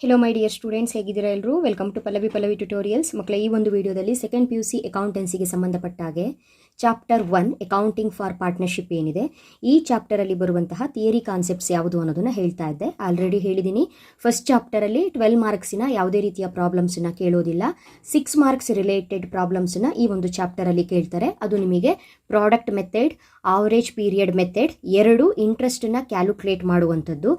Hello my dear students, ಹೇಗಿದ್ದೀರಾ ಎಲ್ಲರೂ? Welcome to Pallavi tutorials. ಮಕ್ಕಳ ಈ ಒಂದು ವಿಡಿಯೋದಲ್ಲಿ ಸೆಕೆಂಡ್ PUC ಅಕೌಂಟೆನ್ಸಿಗೆ ಸಂಬಂಧಪಟ್ಟ ಹಾಗೆ ಚಾಪ್ಟರ್ 1 ಅಕೌಂಟಿಂಗ್ ಫಾರ್ ಪಾರ್ಟ್ನರ್ಶಿಪ್ ಏನಿದೆ, ಈ ಚಾಪ್ಟರಲ್ಲಿ ಬರುವಂತಹ ಥಿಯರಿ ಕಾನ್ಸೆಪ್ಟ್ಸ್ ಯಾವುದು ಅನ್ನೋದನ್ನ ಹೇಳ್ತಾ ಇದ್ದೆ. ಆಲ್ರೆಡಿ ಹೇಳಿದ್ದೀನಿ, ಫಸ್ಟ್ ಚಾಪ್ಟರಲ್ಲಿ 12 ಮಾರ್ಕ್ಸಿನ ಯಾವುದೇ ರೀತಿಯ ಪ್ರಾಬ್ಲಮ್ಸನ್ನ ಕೇಳೋದಿಲ್ಲ. 6 ಮಾರ್ಕ್ಸ್ ರಿಲೇಟೆಡ್ ಪ್ರಾಬ್ಲಮ್ಸನ್ನ ಈ ಒಂದು ಚಾಪ್ಟರಲ್ಲಿ ಕೇಳ್ತಾರೆ. ಅದು ನಿಮಗೆ product method, average period method, 2 ಇಂಟ್ರೆಸ್ಟನ್ನು ಕ್ಯಾಲ್ಕುಲೇಟ್ ಮಾಡುವಂಥದ್ದು,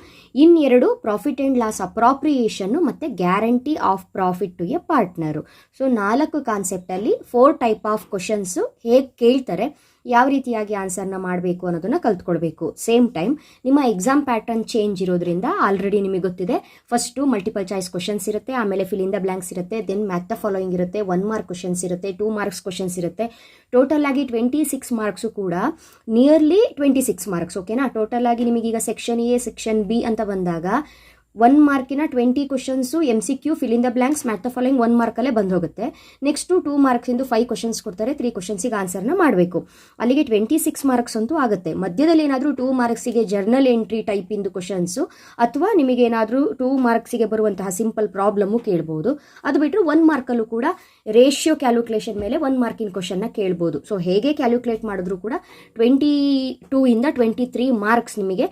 ಇನ್ನೆರಡು ಪ್ರಾಫಿಟ್ ಆ್ಯಂಡ್ ಲಾಸ್ ಅಪ್ರಾಪ್ರಿಯೇಷನ್ನು ಮತ್ತು guarantee of profit to a partner. So 4 ಕಾನ್ಸೆಪ್ಟಲ್ಲಿ 4 ಟೈಪ್ ಆಫ್ ಕ್ವಶನ್ಸು ಹೇಗೆ ಕೇಳ್ತಾರೆ, ಯಾವ ರೀತಿಯಾಗಿ ಆನ್ಸರ್ನ ಮಾಡಬೇಕು ಅನ್ನೋದನ್ನು ಕಲ್ತ್ಕೊಳ್ಬೇಕು. ಸೇಮ್ ಟೈಮ್ ನಿಮ್ಮ ಎಕ್ಸಾಮ್ ಪ್ಯಾಟರ್ನ್ ಚೇಂಜ್ ಇರೋದ್ರಿಂದ ಆಲ್ರೆಡಿ ನಿಮಗೆ ಗೊತ್ತಿದೆ, ಫಸ್ಟು ಮಲ್ಟಿಪಲ್ ಚಾಯ್ಸ್ ಕ್ವಶನ್ಸ್ ಇರುತ್ತೆ, ಆಮೇಲೆ ಫಿಲ್ ಇನ್ ದ ಬ್ಲ್ಯಾಂಕ್ಸ್ ಇರುತ್ತೆ, ದೆನ್ ಮ್ಯಾಥ್ ದ ಫಾಲೋಯಿಂಗ್ ಇರುತ್ತೆ, 1 ಮಾರ್ಕ್ ಕ್ವಶನ್ಸ್ ಇರುತ್ತೆ, 2 ಮಾರ್ಕ್ಸ್ ಕ್ವಶನ್ಸ್ ಇರುತ್ತೆ. ಟೋಟಲ್ ಆಗಿ 26 ಮಾರ್ಕ್ಸು ಕೂಡ ನಿಯರ್ಲಿ 26 ಮಾರ್ಕ್ಸ್. ಓಕೆನಾ? ಟೋಟಲ್ ಆಗಿ ನಿಮಗೀಗ ಸೆಕ್ಷನ್ ಎ, ಸೆಕ್ಷನ್ ಬಿ ಅಂತ ಬಂದಾಗ 1 ಮಾರ್ಕಿನ 20 questions MCQ, fill in the blanks, math the following 1 ಮಾರ್ಕಲ್ಲೇ ಬಂದು ಹೋಗುತ್ತೆ. ನೆಕ್ಸ್ಟು 2 ಮಾರ್ಕ್ಸಿಂದು 5 ಕ್ವಶನ್ಸ್ ಕೊಡ್ತಾರೆ, 3 ಕ್ವಶನ್ಸಿಗೆ ಆನ್ಸರ್ನ ಮಾಡಬೇಕು. ಅಲ್ಲಿಗೆ 26 ಮಾರ್ಕ್ಸ್ ಅಂತೂ ಆಗುತ್ತೆ. ಮಧ್ಯದಲ್ಲಿ ಏನಾದರೂ 2 ಮಾರ್ಕ್ಸಿಗೆ ಜರ್ನಲ್ ಎಂಟ್ರಿ ಟೈಪಿಂದು ಕ್ವಶನ್ಸು ಅಥವಾ ನಿಮಗೇನಾದರೂ 2 ಮಾರ್ಕ್ಸಿಗೆ ಬರುವಂತಹ ಸಿಂಪಲ್ ಪ್ರಾಬ್ಲಮ್ಮು ಕೇಳ್ಬೋದು. ಅದು ಬಿಟ್ಟರೆ 1 ಮಾರ್ಕಲ್ಲೂ ಕೂಡ ರೇಷಿಯೋ ಕ್ಯಾಲ್ಕುಲೇಷನ್ ಮೇಲೆ 1 ಮಾರ್ಕಿನ ಕ್ವಶನ್ನ ಕೇಳ್ಬೋದು. ಸೊ ಹೇಗೆ ಕ್ಯಾಲ್ಕುಲೇಟ್ ಮಾಡಿದ್ರೂ ಕೂಡ 22 ಇಂದ 23 ಮಾರ್ಕ್ಸ್ ನಿಮಗೆ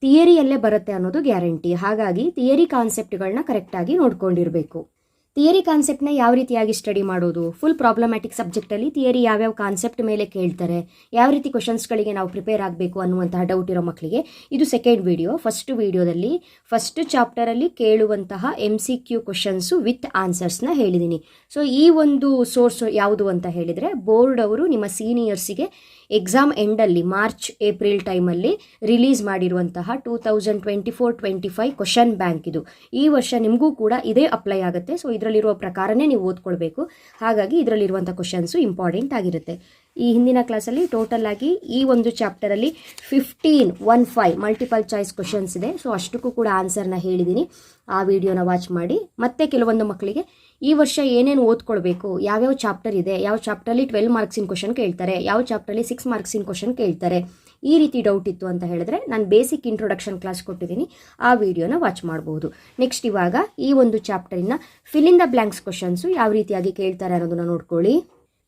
ಥಿಯರಿಯಲ್ಲೇ ಬರುತ್ತೆ ಅನ್ನೋದು ಗ್ಯಾರಂಟಿ. ಹಾಗಾಗಿ ಥಿಯರಿ ಕಾನ್ಸೆಪ್ಟ್ಗಳನ್ನ ಕರೆಕ್ಟಾಗಿ ನೋಡ್ಕೊಂಡಿರಬೇಕು. ಥಿಯರಿ ಕಾನ್ಸೆಪ್ಟ್ನ ಯಾವ ರೀತಿಯಾಗಿ ಸ್ಟಡಿ ಮಾಡೋದು, ಫುಲ್ ಪ್ರಾಬ್ಲಮ್ಯಾಟಿಕ್ ಸಬ್ಜೆಕ್ಟಲ್ಲಿ ಥಿಯರಿ ಯಾವ್ಯಾವ ಕಾನ್ಸೆಪ್ಟ್ ಮೇಲೆ ಕೇಳ್ತಾರೆ, ಯಾವ ರೀತಿ ಕ್ವಶನ್ಸ್ಗಳಿಗೆ ನಾವು ಪ್ರಿಪೇರ್ ಆಗಬೇಕು ಅನ್ನುವಂತಹ ಡೌಟ್ ಇರೋ ಮಕ್ಕಳಿಗೆ ಇದು ಸೆಕೆಂಡ್ ವಿಡಿಯೋ. ಫಸ್ಟ್ ವಿಡಿಯೋದಲ್ಲಿ ಫಸ್ಟ್ ಚಾಪ್ಟರಲ್ಲಿ ಕೇಳುವಂತಹ MCQ ಕ್ವಶನ್ಸು ವಿತ್ ಆನ್ಸರ್ಸ್ನ ಹೇಳಿದ್ದೀನಿ. ಸೊ ಈ ಒಂದು ಸೋರ್ಸ್ ಯಾವುದು ಅಂತ ಹೇಳಿದರೆ, ಬೋರ್ಡ್ ಅವರು ನಿಮ್ಮ ಸೀನಿಯರ್ಸಿಗೆ ಎಕ್ಸಾಮ್ ಎಂಡಲ್ಲಿ ಮಾರ್ಚ್ ಏಪ್ರಿಲ್ ಟೈಮಲ್ಲಿ ರಿಲೀಸ್ ಮಾಡಿರುವಂತಹ 2024-25 ಕ್ವಶನ್ ಬ್ಯಾಂಕ್ ಇದು. ಈ ವರ್ಷ ನಿಮಗೂ ಕೂಡ ಇದೇ ಅಪ್ಲೈ ಆಗುತ್ತೆ. ಸೊ ಇದರಲ್ಲಿರುವ ಪ್ರಕಾರನೇ ನೀವು ಓದ್ಕೊಳ್ಬೇಕು. ಹಾಗಾಗಿ ಇದರಲ್ಲಿರುವಂಥ ಕ್ವಶನ್ಸು ಇಂಪಾರ್ಟೆಂಟ್ ಆಗಿರುತ್ತೆ. ಈ ಹಿಂದಿನ ಕ್ಲಾಸಲ್ಲಿ ಟೋಟಲ್ ಆಗಿ ಈ ಒಂದು ಚಾಪ್ಟರಲ್ಲಿ 15 ಮಲ್ಟಿಪಲ್ ಚಾಯ್ಸ್ ಕ್ವಶನ್ಸ್ ಇದೆ. ಸೊ ಅಷ್ಟಕ್ಕೂ ಕೂಡ ಆನ್ಸರ್ನ ಹೇಳಿದ್ದೀನಿ. ಆ ವಿಡಿಯೋನ ವಾಚ್ ಮಾಡಿ. ಮತ್ತೆ ಕೆಲವೊಂದು ಮಕ್ಕಳಿಗೆ ಈ ವರ್ಷ ಏನೇನು ಓದ್ಕೊಳ್ಬೇಕು, ಯಾವ್ಯಾವ ಚಾಪ್ಟರ್ ಇದೆ, ಯಾವ ಚಾಪ್ಟರಲ್ಲಿ 12 ಮಾರ್ಕ್ಸಿನ ಕ್ವಶನ್ ಕೇಳ್ತಾರೆ, ಯಾವ ಚಾಪ್ಟರಲ್ಲಿ 6 ಮಾರ್ಕ್ಸಿನ ಕ್ವಶನ್ ಕೇಳ್ತಾರೆ, ಈ ರೀತಿ ಡೌಟ್ ಇತ್ತು ಅಂತ ಹೇಳಿದ್ರೆ ನಾನು ಬೇಸಿಕ್ ಇಂಟ್ರೊಡಕ್ಷನ್ ಕ್ಲಾಸ್ ಕೊಟ್ಟಿದ್ದೀನಿ, ಆ ವಿಡಿಯೋನ ವಾಚ್ ಮಾಡಬಹುದು. ನೆಕ್ಸ್ಟ್ ಇವಾಗ ಈ ಒಂದು ಚಾಪ್ಟರಿನ fill in the blanks questions ಯಾವ ರೀತಿಯಾಗಿ ಕೇಳ್ತಾರೆ ಅನ್ನೋದನ್ನ ನೋಡ್ಕೊಳ್ಳಿ.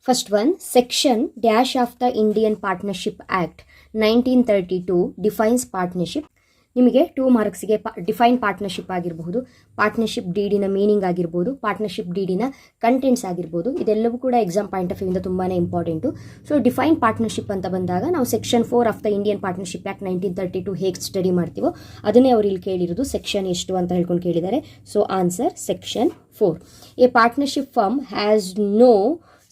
First one, section dash of the Indian partnership act 1932 defines partnership. ನಿಮಗೆ 2 ಮಾರ್ಕ್ಸಿಗೆ ಡಿಫೈನ್ ಪಾರ್ಟ್ನರ್ಶಿಪ್ ಆಗಿರಬಹುದು, ಪಾರ್ಟ್ನರ್ಶಿಪ್ ಡಿಡಿನ ಮೀನಿಂಗ್ ಆಗಿರ್ಬೋದು, ಪಾರ್ಟ್ನರ್ಶಿಪ್ ಡಿಡಿನ ಕಂಟೆಂಟ್ಸ್ ಆಗಿರ್ಬೋದು. ಇದೆಲ್ಲವೂ ಕೂಡ ಎಕ್ಸಾಮ್ ಪಾಯಿಂಟ್ ಆಫ್ ವ್ಯೂಯಿಂದ ತುಂಬಾ ಇಂಪಾರ್ಟೆಂಟು. ಸೊ ಡಿಫೈನ್ ಪಾರ್ಟ್ನರ್ಶಿಪ್ ಅಂತ ಬಂದಾಗ ನಾವು section 4 of the Indian partnership act 1932 ಹೇಗೆ ಸ್ಟಡಿ ಮಾಡ್ತೀವೋ ಅದನ್ನೇ ಅವ್ರು ಇಲ್ಲಿ ಕೇಳಿರೋದು. ಸೆಕ್ಷನ್ ಎಷ್ಟು ಅಂತ ಹೇಳ್ಕೊಂಡು ಕೇಳಿದ್ದಾರೆ. So answer section 4. A partnership firm has no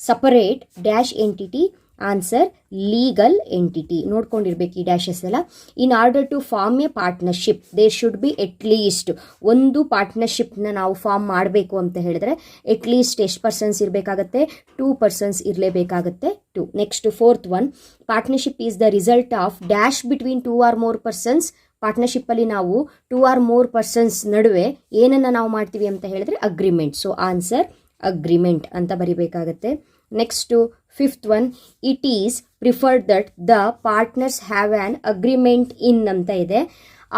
separate dash entity. Answer legal entity. ನೋಡ್ಕೊಂಡಿರ್ಬೇಕು ಈ ಡ್ಯಾಶಸ್ ಎಲ್ಲ. In order to form a partnership there should be at least, ಒಂದು ಪಾರ್ಟ್ನರ್ಶಿಪ್ನ ನಾವು ಫಾರ್ಮ್ ಮಾಡಬೇಕು ಅಂತ ಹೇಳಿದ್ರೆ ಅಟ್ಲೀಸ್ಟ್ ಎಷ್ಟು ಪರ್ಸನ್ಸ್ ಇರಬೇಕಾಗತ್ತೆ? 2 ಪರ್ಸನ್ಸ್ ಇರಲೇಬೇಕಾಗತ್ತೆ. 2. Next fourth one, partnership is the result of dash between 2 or more persons. ಪಾರ್ಟ್ನರ್ಶಿಪ್ಪಲ್ಲಿ ನಾವು 2 or more ಪರ್ಸನ್ಸ್ ನಡುವೆ ಏನನ್ನು ನಾವು ಮಾಡ್ತೀವಿ ಅಂತ ಹೇಳಿದ್ರೆ ಅಗ್ರಿಮೆಂಟ್. ಸೊ ಆನ್ಸರ್ ಅಗ್ರಿಮೆಂಟ್ ಅಂತ ಬರಿಬೇಕಾಗತ್ತೆ. Next fifth one, it is preferred that the partners have an agreement in ಅಂತ ಇದೆ.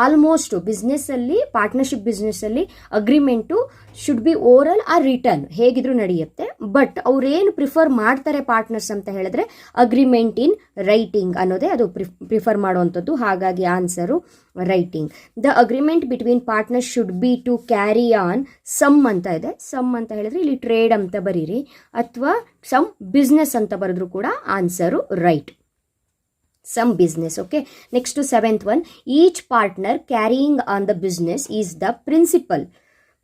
ಆಲ್ಮೋಸ್ಟ್ ಬಿಸ್ನೆಸ್ಸಲ್ಲಿ, ಪಾರ್ಟ್ನರ್ಶಿಪ್ ಬಿಸ್ನೆಸ್ಸಲ್ಲಿ agreement should be oral or written, ಹೇಗಿದ್ರೂ ನಡೆಯುತ್ತೆ. ಬಟ್ ಅವ್ರೇನು ಪ್ರಿಫರ್ ಮಾಡ್ತಾರೆ ಪಾರ್ಟ್ನರ್ಸ್ ಅಂತ ಹೇಳಿದ್ರೆ ಅಗ್ರಿಮೆಂಟ್ ಇನ್ ರೈಟಿಂಗ್ ಅನ್ನೋದೇ ಅದು ಪ್ರಿಫರ್ ಮಾಡುವಂಥದ್ದು. ಹಾಗಾಗಿ answer writing. The agreement between partners should be to carry on some ಅಂತ ಇದೆ. ಸಮ್ ಅಂತ ಹೇಳಿದ್ರೆ ಇಲ್ಲಿ ಟ್ರೇಡ್ ಅಂತ ಬರೀರಿ, ಅಥವಾ ಸಮ್ ಬಿಸ್ನೆಸ್ ಅಂತ ಬರೆದ್ರು ಕೂಡ answer right. Some business. Okay. Next to 7th one, each partner carrying on the business is the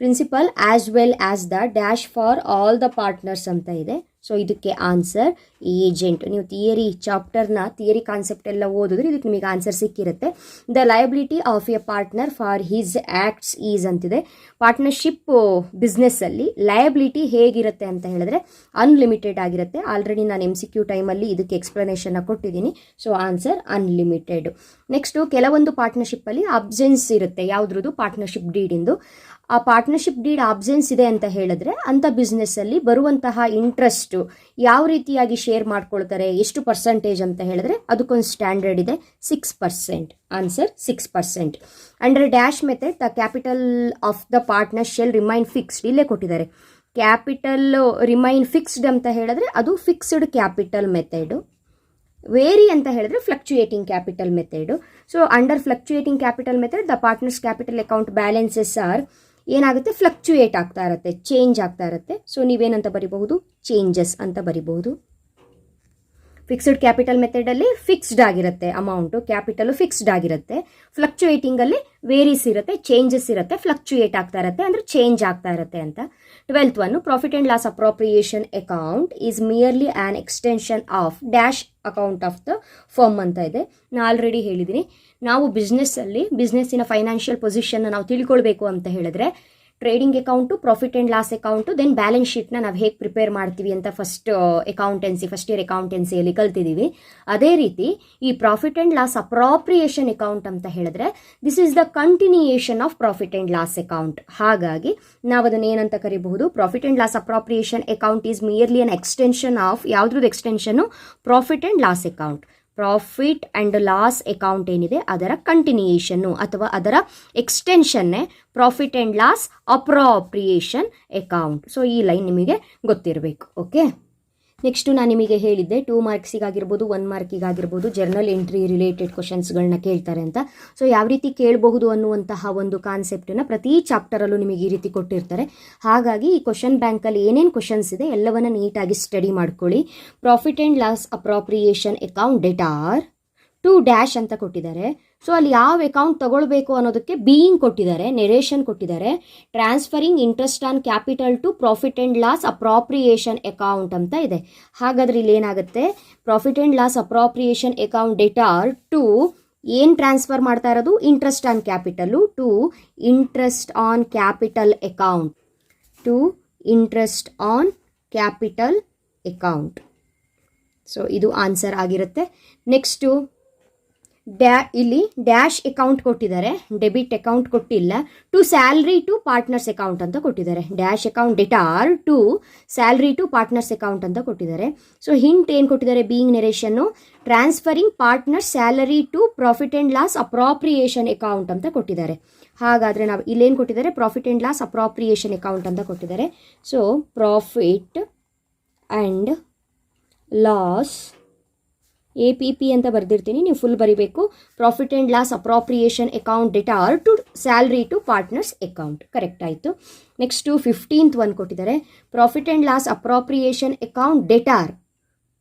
principal as well as the dash for all the partners ಅಂತ ಇದೆ. ಸೊ ಇದಕ್ಕೆ answer agent. ನೀವು ಚಾಪ್ಟರ್ನ theory concept ಎಲ್ಲ ಓದಿದ್ರೆ ಇದಕ್ಕೆ ನಿಮಗೆ answer ಸಿಕ್ಕಿರುತ್ತೆ. The liability of a partner for his acts is ಅಂತಿದೆ. ಪಾರ್ಟ್ನರ್ಶಿಪ್ ಬಿಸ್ನೆಸ್ಸಲ್ಲಿ ಲಯಬಿಲಿಟಿ ಹೇಗಿರುತ್ತೆ ಅಂತ ಹೇಳಿದ್ರೆ ಅನ್ಲಿಮಿಟೆಡ್ ಆಗಿರುತ್ತೆ. ಆಲ್ರೆಡಿ ನಾನು MCQ ಟೈಮಲ್ಲಿ ಇದಕ್ಕೆ ಎಕ್ಸ್ಪ್ಲನೇಷನ್ನ ಕೊಟ್ಟಿದ್ದೀನಿ. So answer unlimited. ನೆಕ್ಸ್ಟು ಕೆಲವೊಂದು ಪಾರ್ಟ್ನರ್ಶಿಪ್ಪಲ್ಲಿ ಅಬ್ಸೆನ್ಸ್ ಇರುತ್ತೆ. ಯಾವುದ್ರದ್ದು? ಪಾರ್ಟ್ನರ್ಶಿಪ್ ಡೀಡಿಂದು. ಆ ಪಾರ್ಟ್ನರ್ಶಿಪ್ ಡೀಡ್ ಅಬ್ಸೆನ್ಸ್ ಇದೆ ಅಂತ ಹೇಳಿದ್ರೆ ಅಂಥ ಬಿಸ್ನೆಸ್ಸಲ್ಲಿ ಬರುವಂತಹ ಇಂಟ್ರೆಸ್ಟು ಎಷ್ಟು, ಯಾವ ರೀತಿಯಾಗಿ ಶೇರ್ ಮಾಡ್ಕೊಳ್ತಾರೆ, ಎಷ್ಟು ಪರ್ಸೆಂಟೇಜ್ ಅಂತ ಹೇಳಿದ್ರೆ ಅದಕ್ಕೊಂದು ಸ್ಟ್ಯಾಂಡರ್ಡ್ ಇದೆ, 6%. Answer 6%. Under dash method the capital of the partner shell remain fixed. ಇಲ್ಲೇ ಕೊಟ್ಟಿದ್ದಾರೆ ಕ್ಯಾಪಿಟಲ್ ರಿಮೈನ್ ಫಿಕ್ಸ್ಡ್ ಅಂತ ಹೇಳಿದ್ರೆ ಅದು ಫಿಕ್ಸ್ಡ್ ಕ್ಯಾಪಿಟಲ್ ಮೆಥಡು. ವೇರಿ ಅಂತ ಹೇಳಿದ್ರೆ fluctuating capital method. So under fluctuating capital method the partners capital account balances are ಏನಾಗುತ್ತೆ, fluctuate ಆಗ್ತಾ ಇರುತ್ತೆ, ಚೇಂಜ್ ಆಗ್ತಾ ಇರುತ್ತೆ. ಸೊ ನೀವೇನಂತ ಬರಿಬಹುದು, ಚೇಂಜಸ್ ಅಂತ ಬರಿಬಹುದು. ಫಿಕ್ಸ್ಡ್ ಕ್ಯಾಪಿಟಲ್ ಮೆಥಡಲ್ಲಿ ಫಿಕ್ಸ್ಡ್ ಆಗಿರುತ್ತೆ ಅಮೌಂಟು, ಕ್ಯಾಪಿಟಲು ಫಿಕ್ಸ್ಡ್ ಆಗಿರುತ್ತೆ. ಫ್ಲಕ್ಚುಯೇಟಿಂಗಲ್ಲಿ ವೇರೀಸ್ ಇರುತ್ತೆ, ಚೇಂಜಸ್ ಇರುತ್ತೆ, ಫ್ಲಕ್ಚುಯೇಟ್ ಆಗ್ತಾ ಇರುತ್ತೆ ಅಂದರೆ ಚೇಂಜ್ ಆಗ್ತಾ ಇರುತ್ತೆ ಅಂತ. 12th one, profit and loss appropriation account is merely an extension of dash account of the firm ಅಂತ ಇದೆ. ನಾನು ಆಲ್ರೆಡಿ ಹೇಳಿದ್ದೀನಿ, ನಾವು ಬಿಸ್ನೆಸ್ಸಿನ ಫೈನಾನ್ಷಿಯಲ್ ಪೊಸಿಷನ್ನ ನಾವು ತಿಳ್ಕೊಳ್ಬೇಕು ಅಂತ ಹೇಳಿದ್ರೆ trading account, profit and loss account, then balance ಶೀಟ್ನ ನಾವು ಹೇಗೆ ಪ್ರಿಪೇರ್ ಮಾಡ್ತೀವಿ ಅಂತ ಫಸ್ಟ್ ಇಯರ್ ಅಕೌಂಟೆನ್ಸಿಯಲ್ಲಿ ಕಲ್ತಿದ್ದೀವಿ. ಅದೇ ರೀತಿ ಈ profit and loss appropriation account ಅಂತ ಹೇಳಿದ್ರೆ this is the continuation of profit and loss account. ಹಾಗಾಗಿ ನಾವು ಅದನ್ನು ಏನಂತ ಕರಿಬಹುದು, profit and loss appropriation account is merely an extension of, ಯಾವುದ್ರದ್ದು extension, profit and loss account. Profit and loss account ಏನಿದೆ ಅದರ ಕಂಟಿನ್ಯೂಯೇಷನ್ನು ಅಥವಾ ಅದರ ಎಕ್ಸ್ಟೆನ್ಷನ್ನೇ profit and loss appropriation account. So ಈ ಲೈನ್ ನಿಮಗೆ ಗೊತ್ತಿರಬೇಕು. ಓಕೆ, ನೆಕ್ಸ್ಟು ನಾನು ನಿಮಗೆ ಹೇಳಿದ್ದೆ 2 ಮಾರ್ಕ್ಸಿಗಾಗಿರ್ಬೋದು 1 ಮಾರ್ಕಿಗಾಗಿರ್ಬೋದು ಜರ್ನಲ್ ಎಂಟ್ರಿ ರಿಲೇಟೆಡ್ ಕ್ವಶನ್ಸ್ಗಳನ್ನ ಕೇಳ್ತಾರೆ ಅಂತ. ಸೊ ಯಾವ ರೀತಿ ಕೇಳಬಹುದು ಅನ್ನುವಂತಹ ಒಂದು ಕಾನ್ಸೆಪ್ಟನ್ನು ಪ್ರತಿ ಚಾಪ್ಟರಲ್ಲೂ ನಿಮಗೆ ಈ ರೀತಿ ಕೊಟ್ಟಿರ್ತಾರೆ. ಹಾಗಾಗಿ ಈ ಕ್ವಶನ್ ಬ್ಯಾಂಕಲ್ಲಿ ಏನೇನು ಕ್ವಶನ್ಸ್ ಇದೆ ಎಲ್ಲವನ್ನ ನೀಟಾಗಿ ಸ್ಟಡಿ ಮಾಡ್ಕೊಳ್ಳಿ. Profit and loss appropriation account debtor to dash ಅಂತ ಕೊಟ್ಟಿದ್ದಾರೆ. ಸೊ ಅಲ್ಲಿ ಯಾವ ಅಕೌಂಟ್ ತಗೊಳ್ಬೇಕು ಅನ್ನೋದಕ್ಕೆ ಬೀಯಿಂಗ್ ಕೊಟ್ಟಿದ್ದಾರೆ, ನೆರೇಷನ್ ಕೊಟ್ಟಿದ್ದಾರೆ, transferring interest on capital to profit and loss appropriation account ಅಂತ ಇದೆ. ಹಾಗಾದ್ರೆ ಇಲ್ಲಿ ಏನಾಗುತ್ತೆ, profit and loss appropriation account debtor to ಏನು ಟ್ರಾನ್ಸ್ಫರ್ ಮಾಡ್ತಾ ಇರೋದು, interest on capital to interest on capital account, to interest on capital account. So ಇದು answer ಆಗಿರುತ್ತೆ. ನೆಕ್ಸ್ಟು ಇಲ್ಲಿ ಡ್ಯಾಶ್ ಅಕೌಂಟ್ ಕೊಟ್ಟಿದ್ದಾರೆ, ಡೆಬಿಟ್ ಅಕೌಂಟ್ ಕೊಟ್ಟಿಲ್ಲ. To salary to partners account ಅಂತ ಕೊಟ್ಟಿದ್ದಾರೆ. Dash account debtor to salary to partners account ಅಂತ ಕೊಟ್ಟಿದ್ದಾರೆ. So hint ಏನು ಕೊಟ್ಟಿದ್ದಾರೆ, being narration transferring partner salary to profit and loss appropriation account ಅಂತ ಕೊಟ್ಟಿದ್ದಾರೆ. ಹಾಗಾದರೆ ನಾವು ಇಲ್ಲೇನು ಕೊಟ್ಟಿದ್ದಾರೆ, profit and loss appropriation account ಅಂತ ಕೊಟ್ಟಿದ್ದಾರೆ. So profit and loss APP ಅಂತ ಬರೆದಿರ್ತೀನಿ, ನೀವು ಫುಲ್ ಬರಿಬೇಕು. Profit and loss appropriation account debtor to salary to partners account. Correct ಆಯಿತು. ನೆಕ್ಸ್ಟು 15th ಒನ್ ಕೊಟ್ಟಿದ್ದಾರೆ, profit and loss appropriation account debtor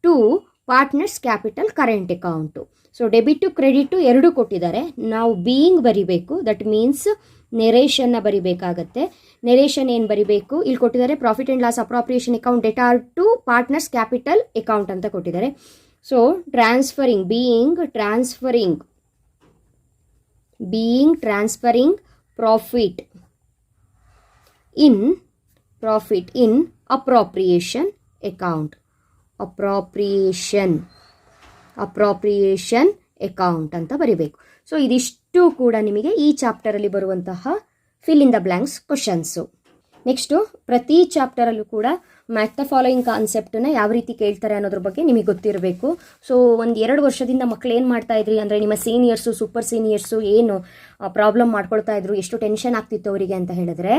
to partners capital current account. So debit credit ಎರಡೂ ಕೊಟ್ಟಿದ್ದಾರೆ. ನಾವು being ಬರಿಬೇಕು, that means ನೆರೇಷನ್ನ ಬರಿಬೇಕಾಗತ್ತೆ. Narration ಏನು ಬರಿಬೇಕು, ಇಲ್ಲಿ ಕೊಟ್ಟಿದ್ದಾರೆ profit and loss appropriation account debtor to partners capital account ಅಂತ ಕೊಟ್ಟಿದ್ದಾರೆ. So transferring profit in appropriation account, appropriation account ಅಂತ ಬರಿಬೇಕು. ಸೊ ಇದಿಷ್ಟು ಕೂಡ ನಿಮಗೆ ಈ ಚಾಪ್ಟರಲ್ಲಿ ಬರುವಂತಹ fill in the blanks questions. Next ಪ್ರತಿ ಚಾಪ್ಟರಲ್ಲೂ ಕೂಡ ಮ್ಯಾಥ್ ದ ಫಾಲೋಯಿಂಗ್ ಕಾನ್ಸೆಪ್ಟನ್ನ ಯಾವ ರೀತಿ ಕೇಳ್ತಾರೆ ಅನ್ನೋದ್ರ ಬಗ್ಗೆ ನಿಮಗೆ ಗೊತ್ತಿರಬೇಕು. ಸೊ 1-2 ವರ್ಷದಿಂದ ಮಕ್ಕಳು ಏನು ಮಾಡ್ತಾ ಇದ್ರಿ ಅಂದರೆ ನಿಮ್ಮ ಸೀನಿಯರ್ಸು ಸೂಪರ್ ಸೀನಿಯರ್ಸು ಏನು ಪ್ರಾಬ್ಲಮ್ ಮಾಡ್ಕೊಳ್ತಾ ಇದ್ರು, ಎಷ್ಟು ಟೆನ್ಷನ್ ಆಗ್ತಿತ್ತು ಅವರಿಗೆ ಅಂತ ಹೇಳಿದ್ರೆ,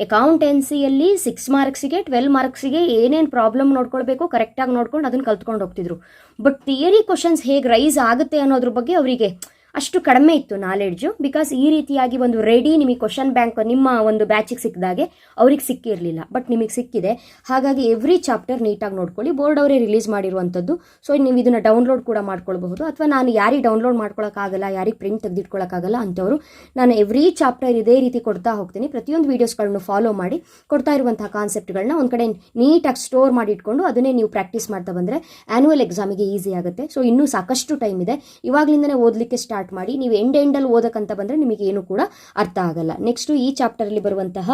ಅಕೌಂಟೆನ್ಸಿಯಲ್ಲಿ 6 ಮಾರ್ಕ್ಸಿಗೆ 12 ಮಾರ್ಕ್ಸಿಗೆ ಏನೇನು ಪ್ರಾಬ್ಲಮ್ ನೋಡ್ಕೊಳ್ಬೇಕು ಕರೆಕ್ಟಾಗಿ ನೋಡ್ಕೊಂಡು ಅದನ್ನು ಕಲ್ತ್ಕೊಂಡು ಹೋಗ್ತಿದ್ರು. ಬಟ್ ಥಿಯರಿ ಕ್ವಶನ್ಸ್ ಹೇಗೆ ರೈಸ್ ಆಗುತ್ತೆ ಅನ್ನೋದ್ರ ಬಗ್ಗೆ ಅವರಿಗೆ ಅಷ್ಟು ಕಡಿಮೆ ಇತ್ತು ನಾಲೆಡ್ಜು. ಬಿಕಾಸ್ ಈ ರೀತಿಯಾಗಿ ಒಂದು ರೆಡಿ ನಿಮಗೆ ಕ್ವಶನ್ ಬ್ಯಾಂಕ್ ನಿಮ್ಮ ಒಂದು ಬ್ಯಾಚಿಗೆ ಸಿಕ್ಕಿದಾಗೆ ಅವ್ರಿಗೆ ಸಿಕ್ಕಿರಲಿಲ್ಲ, ಬಟ್ ನಿಮಗೆ ಸಿಕ್ಕಿದೆ. ಹಾಗಾಗಿ ಎವ್ರಿ ಚಾಪ್ಟರ್ ನೀಟಾಗಿ ನೋಡ್ಕೊಳ್ಳಿ. ಬೋರ್ಡ್ ಅವರೇ ರಿಲೀಸ್ ಮಾಡಿರುವಂಥದ್ದು. ಸೊ ನೀವು ಇದನ್ನು ಡೌನ್ಲೋಡ್ ಕೂಡ ಮಾಡ್ಕೊಳ್ಬಹುದು, ಅಥವಾ ನಾನು ಯಾರಿಗೆ ಡೌನ್ಲೋಡ್ ಮಾಡ್ಕೊಳ್ಳೋಕ್ಕಾಗಲ್ಲ, ಯಾರಿಗೆ ಪ್ರಿಂಟ್ ತೆಗೆದಿಟ್ಕೊಳ್ಳೋಕ್ಕಾಗಲ್ಲ ಅಂಥವ್ರು ನಾನು ಎವ್ರಿ ಚಾಪ್ಟರ್ ಇದೇ ರೀತಿ ಕೊಡ್ತಾ ಹೋಗ್ತೀನಿ. ಪ್ರತಿಯೊಂದು ವೀಡಿಯೋಸ್ಗಳನ್ನು ಫಾಲೋ ಮಾಡಿ ಕೊಡ್ತಾ ಇರುವಂತಹ ಕಾನ್ಸೆಪ್ಟ್ಗಳನ್ನ ಒಂದು ಕಡೆ ನೀಟಾಗಿ ಸ್ಟೋರ್ ಮಾಡಿ ಇಟ್ಕೊಂಡು ಅದನ್ನೇ ನೀವು ಪ್ರಾಕ್ಟೀಸ್ ಮಾಡ್ತಾ ಬಂದರೆ ಆ್ಯನ್ಯುವಲ್ ಎಕ್ಸಾಮಿಗೆ ಈಸಿ ಆಗುತ್ತೆ. ಸೊ ಇನ್ನೂ ಸಾಕಷ್ಟು ಟೈಮ್ ಇದೆ, ಇವಾಗಲಿಂದನೇ ಓದಲಿಕ್ಕೆ ಸ್ಟಾರ್ಟ್ ಮಾಡಿ. ನೀವು ಎಂಡಲ್ಲಿ ಓದಕ್ಕಂತ ಬಂದರೆ ನಿಮಗೆ ಏನು ಕೂಡ ಅರ್ಥ ಆಗಲ್ಲ. ನೆಕ್ಸ್ಟು ಈ ಚಾಪ್ಟರಲ್ಲಿ ಬರುವಂತಹ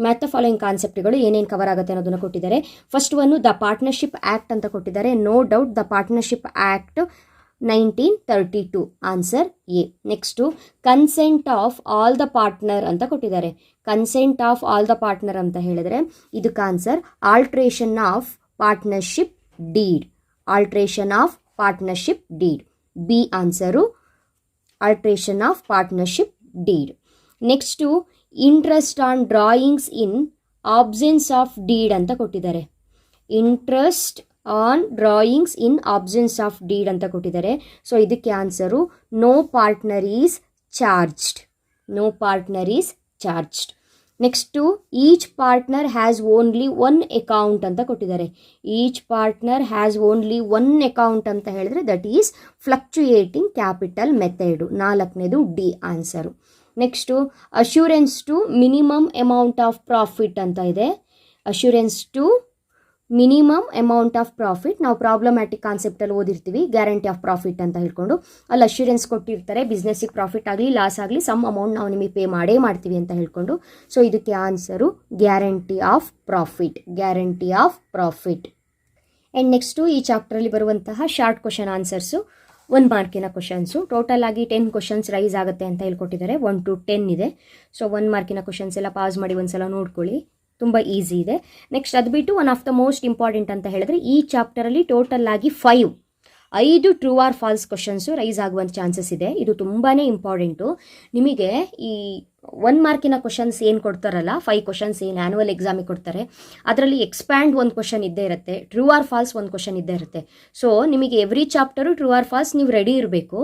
ಮ್ಯಾಥ್ ದ ಫಾಲೋಯಿಂಗ್ ಕಾನ್ಸೆಪ್ಟ್ಗಳು ಏನೇನು ಕವರ್ ಆಗುತ್ತೆ ಅನ್ನೋದನ್ನು ಕೊಟ್ಟಿದ್ದಾರೆ. First one the partnership act ಅಂತ ಕೊಟ್ಟಿದ್ದಾರೆ. No doubt the partnership act 1932 answer A. Next consent of all the partner ಅಂತ ಕೊಟ್ಟಿದ್ದಾರೆ. Consent of all the partner ಅಂತ ಹೇಳಿದ್ರೆ ಇದಕ್ಕೆ answer alteration of partnership deed. Alteration of partnership deed. B answer alteration of partnership deed. Next interest on drawings in absence of deed ಅಂತ ಕೊಟ್ಟಿದ್ದಾರೆ. Interest on drawings in absence of deed ಅಂತ ಕೊಟ್ಟಿದ್ದಾರೆ. So ಇದಕ್ಕೆ answer no partner is charged. No partner is charged. Next each partner has only one account ಅಂತ ಕೊಟ್ಟಿದ್ದಾರೆ. Each partner has only one account ಅಂತ ಹೇಳಿದ್ರೆ that is fluctuating capital method. 4ನೇದು D answer. Next assurance to minimum amount of profit ಅಂತ ಇದೆ. Assurance to minimum amount of profit. ನಾವು problematic ಕಾನ್ಸೆಪ್ಟಲ್ಲಿ ಓದಿರ್ತೀವಿ ಗ್ಯಾರಂಟಿ ಆಫ್ ಪ್ರಾಫಿಟ್ ಅಂತ ಹೇಳ್ಕೊಂಡು. ಅಲ್ಲಿ ಅಶ್ಯೂರೆನ್ಸ್ ಕೊಟ್ಟಿರ್ತಾರೆ ಬಿಸ್ನೆಸ್ಸಿಗೆ ಪ್ರಾಫಿಟ್ ಆಗಲಿ ಲಾಸ್ ಆಗಲಿ ಸಮ್ ಅಮೌಂಟ್ ನಾವು ನಿಮಗೆ ಪೇ ಮಾಡೇ ಮಾಡ್ತೀವಿ ಅಂತ ಹೇಳ್ಕೊಂಡು. ಸೊ ಇದಕ್ಕೆ answer guarantee of profit. Guarantee of profit. And next ಈ ಚಾಪ್ಟ್ರಲ್ಲಿ ಬರುವಂತಹ ಶಾರ್ಟ್ ಕ್ವಶನ್ ಆನ್ಸರ್ಸು 1 ಮಾರ್ಕಿನ ಕ್ವಶನ್ಸು. ಟೋಟಲ್ ಆಗಿ 10 ಕ್ವಶನ್ಸ್ ರೈಸ್ ಆಗುತ್ತೆ ಅಂತ ಹೇಳ್ಕೊಟ್ಟಿದ್ದಾರೆ. 1 to 10 ಇದೆ. ಸೊ 1 ಮಾರ್ಕಿನ ಕ್ವಶನ್ಸ್ ಎಲ್ಲ ಪಾಸ್ ಮಾಡಿ ಒಂದ್ಸಲ ನೋಡ್ಕೊಳ್ಳಿ, ತುಂಬ ಈಸಿ ಇದೆ. ನೆಕ್ಸ್ಟ್ ಅದು ಬಿಟ್ಟು one of the most important ಅಂತ ಹೇಳಿದ್ರೆ ಈ ಚಾಪ್ಟರಲ್ಲಿ ಟೋಟಲ್ ಆಗಿ 5 true or false questions rise ಆಗುವಂಥ ಚಾನ್ಸಸ್ ಇದೆ. ಇದು ತುಂಬಾ ಇಂಪಾರ್ಟೆಂಟು. ನಿಮಗೆ ಈ 1 ಮಾರ್ಕಿನ ಕ್ವಶನ್ಸ್ ಏನು ಕೊಡ್ತಾರಲ್ಲ 5 ಕ್ವಶನ್ಸ್ ಏನು ಆ್ಯನುವಲ್ ಎಕ್ಸಾಮಿಗೆ ಕೊಡ್ತಾರೆ ಅದರಲ್ಲಿ ಎಕ್ಸ್ಪ್ಯಾಂಡ್ 1 ಕ್ವಶನ್ ಇದ್ದೇ ಇರುತ್ತೆ, ಟ್ರೂ ಆರ್ ಫಾಲ್ಸ್ 1 ಕ್ವಶನ್ ಇದ್ದೇ ಇರುತ್ತೆ. ಸೊ ನಿಮಗೆ every chapter true or falls ನೀವು ರೆಡಿ ಇರಬೇಕು.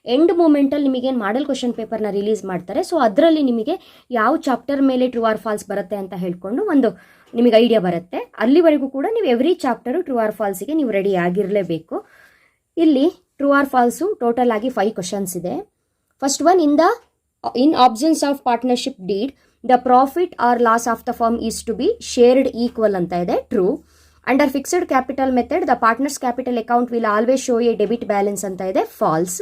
ಎಂಡ್ ಮೂಮೆಂಟಲ್ಲಿ ನಿಮಗೇನು ಮಾಡಲ್ ಕ್ವಶನ್ ಪೇಪರ್ನ ರಿಲೀಸ್ ಮಾಡ್ತಾರೆ. ಸೊ ಅದರಲ್ಲಿ ನಿಮಗೆ ಯಾವ ಚಾಪ್ಟರ್ ಮೇಲೆ ಟ್ರೂ ಆರ್ ಫಾಲ್ಸ್ ಬರುತ್ತೆ ಅಂತ ಹೇಳ್ಕೊಂಡು ಒಂದು ನಿಮಗೆ ಐಡಿಯಾ ಬರುತ್ತೆ. ಅಲ್ಲಿವರೆಗೂ ಕೂಡ ನೀವು ಎವ್ರಿ ಚಾಪ್ಟರು ಟ್ರೂ ಆರ್ ಫಾಲ್ಸಿಗೆ ನೀವು ರೆಡಿ ಆಗಿರಲೇಬೇಕು. ಇಲ್ಲಿ ಟ್ರೂ ಆರ್ ಫಾಲ್ಸು ಟೋಟಲ್ ಆಗಿ 5 ಕ್ವಶನ್ಸ್ ಇದೆ. First one, in absence of partnership deed the profit or loss of the firm is to be shared equal ಅಂತ ಇದೆ. True. Under fixed capital method the partners capital account will always show a debit balance ಅಂತ ಇದೆ. Falls.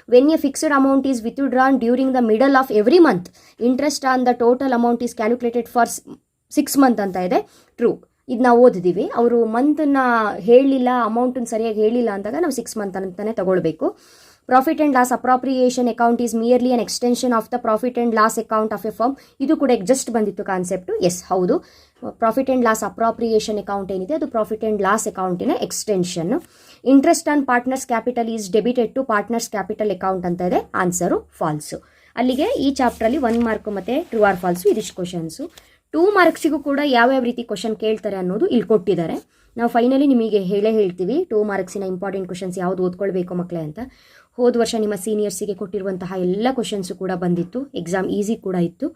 when a fixed amount is withdrawn during the middle of every month interest on the total amount is calculated for 6 months ಅಂತ ಇದೆ. True. ಇದು ನಾವು ಓದಿದ್ದೀವಿ. ಅವರು ಮಂತನ್ನ ಹೇಳಿಲ್ಲ, ಅಮೌಂಟನ್ನು ಸರಿಯಾಗಿ ಹೇಳಿಲ್ಲ ಅಂದಾಗ ನಾವು 6 ಮಂತ್ ಅಂತಾನೆ ತಗೊಳ್ಬೇಕು. Profit and loss appropriation account is merely an extension of the profit and loss account of a firm. ಇದು ಕೂಡ ಜಸ್ಟ್ ಬಂದಿತ್ತು ಕಾನ್ಸೆಪ್ಟು. ಎಸ್, ಹೌದು. Profit and loss appropriation account ಏನಿದೆ ಅದು ಪ್ರಾಫಿಟ್ ಆ್ಯಂಡ್ ಲಾಸ್ ಅಕೌಂಟಿನ extension. Interest on partners capital is debited to partners capital account ಅಂತ ಇದೆ. Answer false. ಅಲ್ಲಿಗೆ ಈ ಚಾಪ್ಟ್ರಲ್ಲಿ 1 ಮಾರ್ಕ್ ಮತ್ತು ಟ್ರೂ ಆರ್ ಫಾಲ್ಸು ಇದಿಷ್ಟು ಕ್ವಶನ್ಸು. 2 ಮಾರ್ಕ್ಸಿಗೂ ಕೂಡ ಯಾವ್ಯಾವ ರೀತಿ ಕ್ವಶನ್ ಕೇಳ್ತಾರೆ ಅನ್ನೋದು ಇಲ್ಲಿ ಕೊಟ್ಟಿದ್ದಾರೆ. ನಾವು ಫೈನಲಿ ನಿಮಗೆ ಹೇಳ್ತೀವಿ 2 ಮಾರ್ಕ್ಸಿನ ಇಂಪಾರ್ಟೆಂಟ್ ಕ್ವಶನ್ಸ್ ಯಾವುದು ಓದ್ಕೊಳ್ಬೇಕು ಮಕ್ಕಳೇ ಅಂತ. ಹೋದ ವರ್ಷ ನಿಮ್ಮ ಸೀನಿಯರ್ಸಿಗೆ ಕೊಟ್ಟಿರುವಂತಹ ಎಲ್ಲ ಕ್ವಶನ್ಸು ಕೂಡ ಬಂದಿತ್ತು. ಎಕ್ಸಾಮ್ ಈಸಿ ಕೂಡ ಇತ್ತು.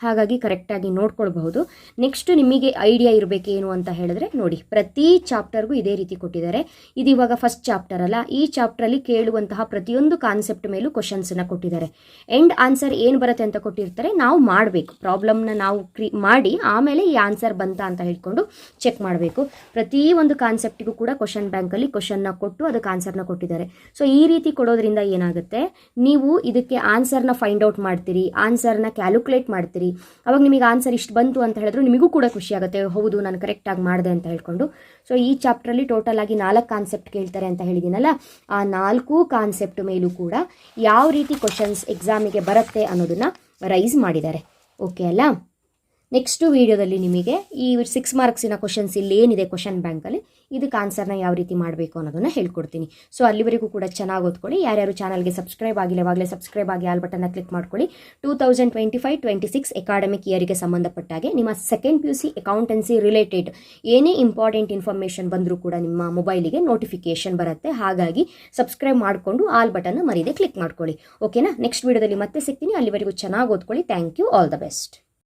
ಹಾಗಾಗಿ ಕರೆಕ್ಟಾಗಿ ನೋಡ್ಕೊಳ್ಬಹುದು. ನೆಕ್ಸ್ಟ್ ನಿಮಗೆ ಐಡಿಯಾ ಇರಬೇಕೇನು ಅಂತ ಹೇಳಿದ್ರೆ ನೋಡಿ, ಪ್ರತಿ ಚಾಪ್ಟರ್ಗೂ ಇದೇ ರೀತಿ ಕೊಟ್ಟಿದ್ದಾರೆ. ಇದು ಇವಾಗ ಫಸ್ಟ್ ಚಾಪ್ಟರ್ ಅಲ್ಲ, ಈ ಚಾಪ್ಟ್ರಲ್ಲಿ ಕೇಳುವಂತಹ ಪ್ರತಿಯೊಂದು ಕಾನ್ಸೆಪ್ಟ್ ಮೇಲೂ ಕ್ವಶನ್ಸನ್ನು ಕೊಟ್ಟಿದ್ದಾರೆ. ಎಂಡ್ ಆನ್ಸರ್ ಏನು ಬರುತ್ತೆ ಅಂತ ಕೊಟ್ಟಿರ್ತಾರೆ. ನಾವು ಮಾಡಬೇಕು, ಪ್ರಾಬ್ಲಮ್ನ ನಾವು ಮಾಡಿ ಆಮೇಲೆ ಈ ಆನ್ಸರ್ ಬಂತ ಅಂತ ಹೇಳ್ಕೊಂಡು ಚೆಕ್ ಮಾಡಬೇಕು. ಪ್ರತಿ ಒಂದು ಕಾನ್ಸೆಪ್ಟಿಗೂ ಕೂಡ ಕ್ವಶನ್ ಬ್ಯಾಂಕಲ್ಲಿ ಕ್ವಶನ್ನ ಕೊಟ್ಟು ಅದಕ್ಕೆ ಆನ್ಸರ್ನ ಕೊಟ್ಟಿದ್ದಾರೆ. ಸೊ ಈ ರೀತಿ ಕೊಡೋದ್ರಿಂದ ಏನಾಗುತ್ತೆ, ನೀವು ಇದಕ್ಕೆ ಆನ್ಸರ್ನ ಫೈಂಡ್ ಔಟ್ ಮಾಡ್ತೀರಿ, ಆನ್ಸರ್ನ ಕ್ಯಾಲ್ಕುಲೇಟ್ ಮಾಡ್ತೀರಿ. ಅವಾಗ ನಿಮಗೆ ಆನ್ಸರ್ ಇಷ್ಟು ಬಂತು ಅಂತ ಹೇಳಿದ್ರು ನಿಮಗೂ ಕೂಡ ಖುಷಿ ಆಗುತ್ತೆ, ಹೌದು ನಾನು ಕರೆಕ್ಟಾಗಿ ಮಾಡಿದೆ ಅಂತ ಹೇಳ್ಕೊಂಡು. ಸೊ ಈ ಚಾಪ್ಟ್ರಲ್ಲಿ ಟೋಟಲ್ ಆಗಿ 4 ಕಾನ್ಸೆಪ್ಟ್ ಕೇಳ್ತಾರೆ ಅಂತ ಹೇಳಿದ್ದೀನಲ್ಲ, ಆ 4 ಕಾನ್ಸೆಪ್ಟ್ ಮೇಲೂ ಕೂಡ ಯಾವ ರೀತಿ ಕ್ವಶನ್ಸ್ ಎಕ್ಸಾಮಿಗೆ ಬರುತ್ತೆ ಅನ್ನೋದನ್ನ ರೈಸ್ ಮಾಡಿದ್ದಾರೆ. ಓಕೆ ಅಲ್ಲ? ನೆಕ್ಸ್ಟ್ ವಿಡಿಯೋದಲ್ಲಿ ನಿಮಗೆ ಈ 6 ಮಾರ್ಕ್ಸಿನ ಕ್ವಶನ್ಸ್ ಇಲ್ಲಿ ಏನಿದೆ ಕ್ವಶನ್ ಬ್ಯಾಂಕಲ್ಲಿ ಇದಕ್ಕೆ ಆನ್ಸರ್ನ ಯಾವ ರೀತಿ ಮಾಡಬೇಕು ಅನ್ನೋದನ್ನು ಹೇಳ್ಕೊಡ್ತೀನಿ. ಸೊ ಅಲ್ಲಿವರೆಗೂ ಕೂಡ ಚೆನ್ನಾಗಿ ಓದ್ಕೊಳ್ಳಿ. ಯಾರ್ಯಾರು ಚಾನಲ್ಗೆ ಸಬ್ಸ್ಕ್ರೈಬ್ ಆಗಿಲ್ಲ ಅವಾಗಲೇ ಸಬ್ಸ್ಕ್ರೈಬ್ ಆಗಿ ಆಲ್ ಬಟನ್ನ ಕ್ಲಿಕ್ ಮಾಡ್ಕೊಳ್ಳಿ. 2025-26 ಅಕಾಡೆಮಿಕ್ ಇಯರಿಗೆ ಸಂಬಂಧಪಟ್ಟಾಗೆ ನಿಮ್ಮ ಸೆಕೆಂಡ್ PUC ಅಕೌಂಟೆನ್ಸಿ ರಿಲೇಟೆಡ್ ಏನೇ ಇಂಪಾರ್ಟೆಂಟ್ ಇನ್ಫಾರ್ಮೇಷನ್ ಬಂದರೂ ಕೂಡ ನಿಮ್ಮ ಮೊಬೈಲಿಗೆ ನೋಟಿಫಿಕೇಶನ್ ಬರುತ್ತೆ. ಹಾಗಾಗಿ ಸಬ್ಸ್ಕ್ರೈಬ್ ಮಾಡಿಕೊಂಡು ಆಲ್ ಬಟನ್ನ ಮರೀದೆ ಕ್ಲಿಕ್ ಮಾಡ್ಕೊಳ್ಳಿ. ಓಕೆನಾ? ನೆಕ್ಸ್ಟ್ ವಿಡಿಯೋದಲ್ಲಿ ಮತ್ತೆ ಸಿಗ್ತೀನಿ. ಅಲ್ಲಿವರೆಗೂ ಚೆನ್ನಾಗಿ ಓದ್ಕೊಳ್ಳಿ. Thank you. All the best.